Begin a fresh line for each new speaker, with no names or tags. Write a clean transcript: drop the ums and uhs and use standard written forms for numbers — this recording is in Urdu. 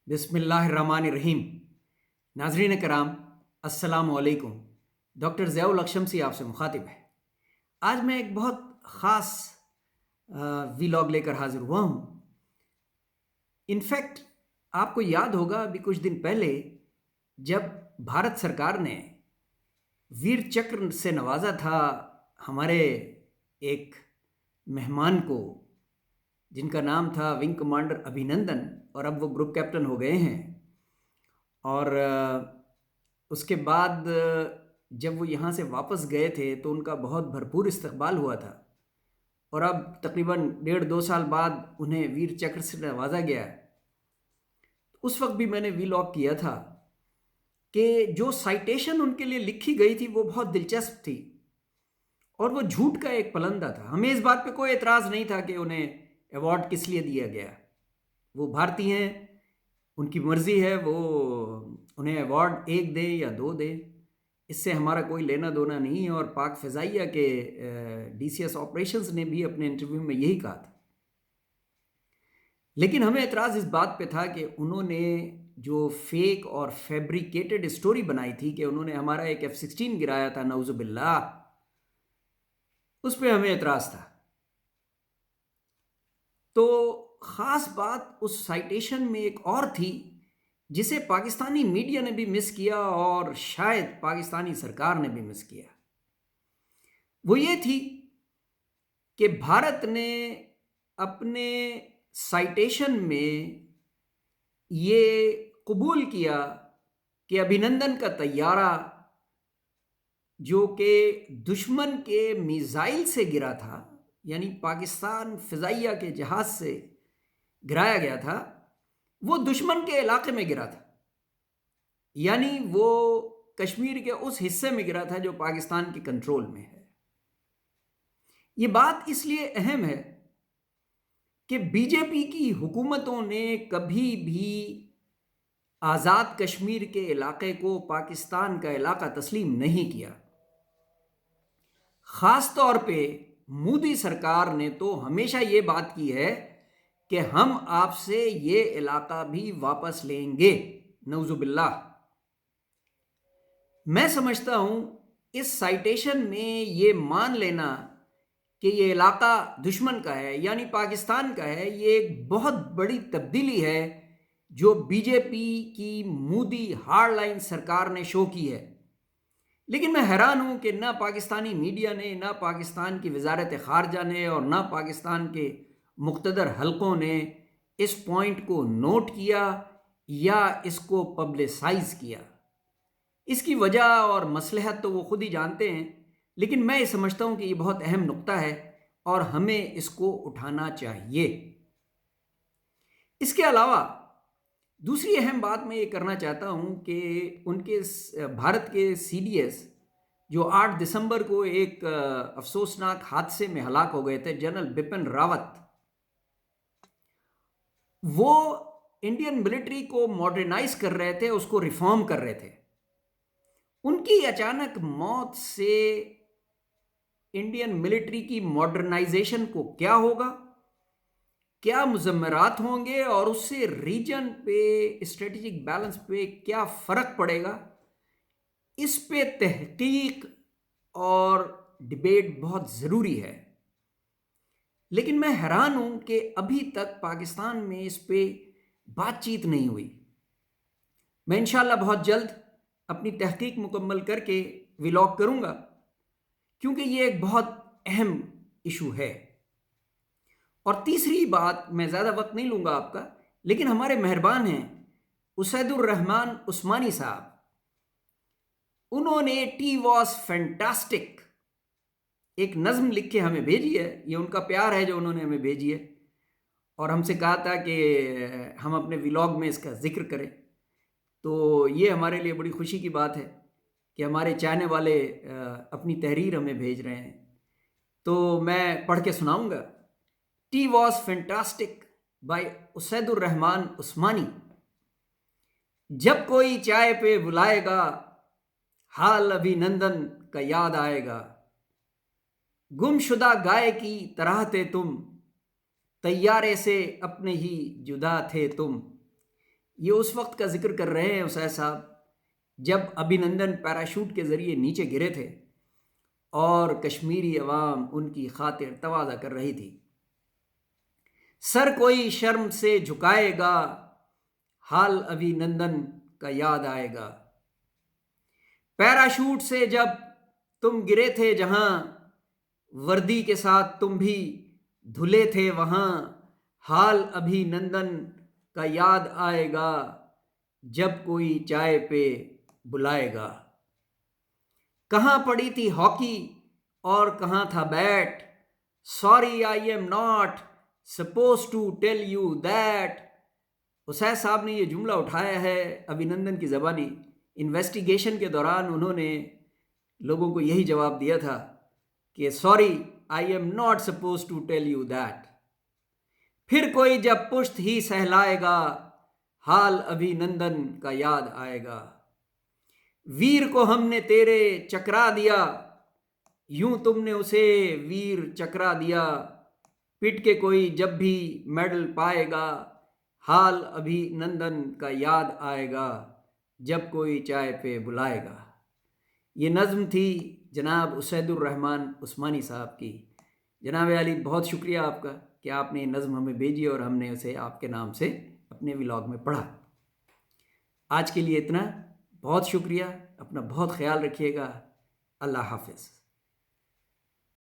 بسم اللہ الرحمن الرحیم۔ ناظرین کرام، السلام علیکم۔ ڈاکٹر ضیاء الشمسی آپ سے مخاطب ہے۔ آج میں ایک بہت خاص ویلاگ لے کر حاضر ہوا ہوں۔ انفیکٹ آپ کو یاد ہوگا ابھی کچھ دن پہلے جب بھارت سرکار نے ویر چکر سے نوازا تھا ہمارے ایک مہمان کو، جن کا نام تھا ونگ کمانڈر ابھینندن، اور اب وہ گروپ کیپٹن ہو گئے ہیں۔ اور اس کے بعد جب وہ یہاں سے واپس گئے تھے تو ان کا بہت بھرپور استقبال ہوا تھا، اور اب تقریباً 1.5-2 سال بعد انہیں ویر چکر سے نوازا گیا ہے۔ اس وقت بھی میں نے ویلاگ کیا تھا کہ جو سائٹیشن ان کے لیے لکھی گئی تھی وہ بہت دلچسپ تھی، اور وہ جھوٹ کا ایک پلندہ تھا۔ ہمیں اس بات پہ کوئی اعتراض نہیں تھا کہ انہیں ایوارڈ کس لیے دیا گیا۔ وہ بھارتی ہیں، ان کی مرضی ہے، وہ انہیں ایوارڈ 1 دے یا 2 دے، اس سے ہمارا کوئی لینا دونا نہیں ہے۔ اور پاک فضائیہ کے ڈی سی ایس آپریشنز نے بھی اپنے انٹرویو میں یہی کہا تھا۔ لیکن ہمیں اعتراض اس بات پہ تھا کہ انہوں نے جو فیک اور فیبریکیٹڈ اسٹوری بنائی تھی کہ انہوں نے ہمارا ایک F-16 گرایا تھا، نعوذ باللہ، اس پہ ہمیں اعتراض تھا۔ تو خاص بات اس سائٹیشن میں ایک اور تھی جسے پاکستانی میڈیا نے بھی مس کیا اور شاید پاکستانی سرکار نے بھی مس کیا۔ وہ یہ تھی کہ بھارت نے اپنے سائٹیشن میں یہ قبول کیا کہ ابھینندن کا طیارہ جو کہ دشمن کے میزائل سے گرا تھا، یعنی پاکستان فضائیہ کے جہاز سے گرایا گیا تھا، وہ دشمن کے علاقے میں گرا تھا، یعنی وہ کشمیر کے اس حصے میں گرا تھا جو پاکستان کے کنٹرول میں ہے۔ یہ بات اس لیے اہم ہے کہ بی جے پی کی حکومتوں نے کبھی بھی آزاد کشمیر کے علاقے کو پاکستان کا علاقہ تسلیم نہیں کیا۔ خاص طور پہ مودی سرکار نے تو ہمیشہ یہ بات کی ہے کہ ہم آپ سے یہ علاقہ بھی واپس لیں گے، نعوذ باللہ۔ میں سمجھتا ہوں اس سائٹیشن میں یہ مان لینا کہ یہ علاقہ دشمن کا ہے، یعنی پاکستان کا ہے، یہ ایک بہت بڑی تبدیلی ہے جو بی جے پی کی مودی ہارڈ لائن سرکار نے شو کی ہے۔ لیکن میں حیران ہوں کہ نہ پاکستانی میڈیا نے، نہ پاکستان کی وزارت خارجہ نے، اور نہ پاکستان کے مقتدر حلقوں نے اس پوائنٹ کو نوٹ کیا یا اس کو پبلسائز کیا۔ اس کی وجہ اور مصلحت تو وہ خود ہی جانتے ہیں، لیکن میں یہ سمجھتا ہوں کہ یہ بہت اہم نقطہ ہے اور ہمیں اس کو اٹھانا چاہیے۔ اس کے علاوہ دوسری اہم بات میں یہ کرنا چاہتا ہوں کہ ان کے بھارت کے سی ڈی ایس جو 8 دسمبر کو ایک افسوسناک حادثے میں ہلاک ہو گئے تھے، جنرل بپن راوت، وہ انڈین ملٹری کو ماڈرنائز کر رہے تھے، اس کو ریفارم کر رہے تھے۔ ان کی اچانک موت سے انڈین ملٹری کی ماڈرنائزیشن کو کیا ہوگا، کیا مضمرات ہوں گے، اور اس سے ریجن پہ، اسٹریٹجک بیلنس پہ کیا فرق پڑے گا، اس پہ تحقیق اور ڈیبیٹ بہت ضروری ہے۔ لیکن میں حیران ہوں کہ ابھی تک پاکستان میں اس پہ بات چیت نہیں ہوئی۔ میں انشاءاللہ بہت جلد اپنی تحقیق مکمل کر کے ویلاگ کروں گا، کیونکہ یہ ایک بہت اہم ایشو ہے۔ اور تیسری بات، میں زیادہ وقت نہیں لوں گا آپ کا، لیکن ہمارے مہربان ہیں اسید الرحمان عثمانی صاحب، انہوں نے ٹی واز فینٹاسٹک ایک نظم لکھ کے ہمیں بھیجی ہے۔ یہ ان کا پیار ہے جو انہوں نے ہمیں بھیجی ہے، اور ہم سے کہا تھا کہ ہم اپنے ویلاگ میں اس کا ذکر کریں۔ تو یہ ہمارے لیے بڑی خوشی کی بات ہے کہ ہمارے چاہنے والے اپنی تحریر ہمیں بھیج رہے ہیں۔ تو میں پڑھ کے سناؤں گا۔ ٹی واز فینٹاسٹک بائی اسید الرحمان عثمانی۔ جب کوئی چائے پہ بلائے گا، حال ابھینندن کا یاد آئے گا۔ گم شدہ گائے کی طرح تھے تم، طیارے سے اپنے ہی جدا تھے تم۔ یہ اس وقت کا ذکر کر رہے ہیں اسید صاحب جب ابھینندن پیراشوٹ کے ذریعے نیچے گرے تھے اور کشمیری عوام ان کی خاطر تواضع کر رہی تھی۔ سر کوئی شرم سے جھکائے گا، حال ابھینندن کا یاد آئے گا۔ پیراشوٹ سے جب تم گرے تھے جہاں، وردی کے ساتھ تم بھی دھلے تھے وہاں، حال ابھینندن کا یاد آئے گا جب کوئی چائے پہ بلائے گا۔ کہاں پڑی تھی ہاکی اور کہاں تھا bat, sorry I am not suppose to tell you that. Usaid صاحب نے یہ جملہ اٹھایا ہے ابھینندن کی زبانی۔ انویسٹیگیشن کے دوران انہوں نے لوگوں کو یہی جواب دیا تھا کہ sorry I am not suppose to tell you that. پھر کوئی جب پشت ہی سہلائے گا، حال ابھینندن کا یاد آئے گا۔ ویر کو ہم نے تیرے چکرا دیا، یوں تم نے اسے ویر چکرا دیا۔ پٹ کے کوئی جب بھی میڈل پائے گا، حال ابھینندن کا یاد آئے گا جب کوئی چائے پہ بلائے گا۔ یہ نظم تھی جناب اسید الرحمن عثمانی صاحب کی۔ جناب عالی بہت شکریہ آپ کا کہ آپ نے یہ نظم ہمیں بھیجی اور ہم نے اسے آپ کے نام سے اپنے ولاگ میں پڑھا۔ آج کے لیے اتنا، بہت شکریہ، اپنا بہت خیال رکھیے گا، اللہ حافظ۔